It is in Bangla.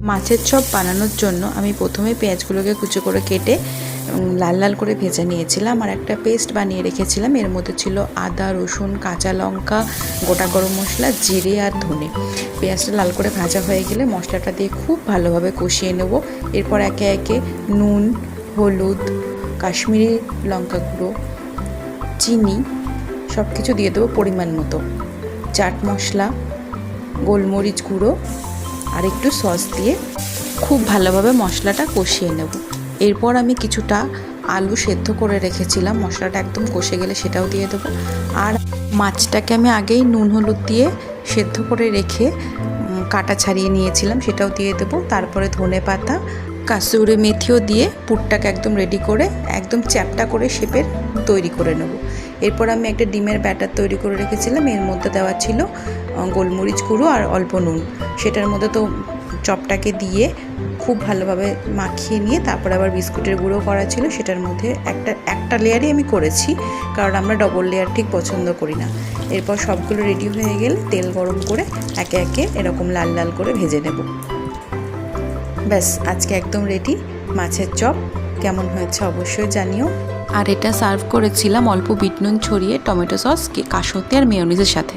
মাছের চপ বানানোর জন্য আমি প্রথমে পেঁয়াজগুলোকে কুচো করে কেটে লাল লাল করে ভেজে নিয়েছিলাম আর একটা পেস্ট বানিয়ে রেখেছিলাম। এর মধ্যে ছিল আদা, রসুন, কাঁচা লঙ্কা, গোটা গরম মশলা, জিরে আর ধনে। পেঁয়াজটা লাল করে ভাজা হয়ে গেলে মশলাটা দিয়ে খুব ভালোভাবে কষিয়ে নেব। এরপর একে একে নুন, হলুদ, কাশ্মীরি লঙ্কা গুঁড়ো, চিনি সব কিছু দিয়ে দেবো পরিমাণ মতো, চাট মশলা, গোলমরিচ গুঁড়ো আর একটু সস দিয়ে খুব ভালোভাবে মশলাটা কষিয়ে নেব। এরপর আমি কিছুটা আলু সেদ্ধ করে রেখেছিলাম, মশলাটা একদম কষে গেলে সেটাও দিয়ে দেবো। আর মাছটাকে আমি আগেই নুন হলুদ দিয়ে সেদ্ধ করে রেখে কাটা ছাড়িয়ে নিয়েছিলাম, সেটাও দিয়ে দেবো। তারপরে ধনে পাতা, কাসুরি মেথিও দিয়ে পুরটাকে একদম রেডি করে একদম চ্যাপটা করে শেপের তৈরি করে নেব। এরপর আমি একটা ডিমের ব্যাটার তৈরি করে রেখেছিলাম, এর মধ্যে দেওয়া ছিল গোলমরিচ গুঁড়ো আর অল্প নুন। সেটার মধ্যে তো চপটাকে দিয়ে খুব ভালোভাবে মাখিয়ে নিয়ে তারপর আবার বিস্কুটের গুঁড়ো করা ছিল, সেটার মধ্যে একটা লেয়ারই আমি করেছি, কারণ আমরা ডবল লেয়ার ঠিক পছন্দ করি না। এরপর সবগুলো রেডি হয়ে গেলে তেল গরম করে একে একে এরকম লাল লাল করে ভেজে নেব। ব্যাস, আজকে একদম রেডি মাছের চপ। কেমন হয়েছে অবশ্যই জানিও। আর এটা সার্ভ করেছিলাম অল্প বিট নুন ছড়িয়ে টমেটো সস, কাসুন্দি আর মেয়োনিজের সাথে।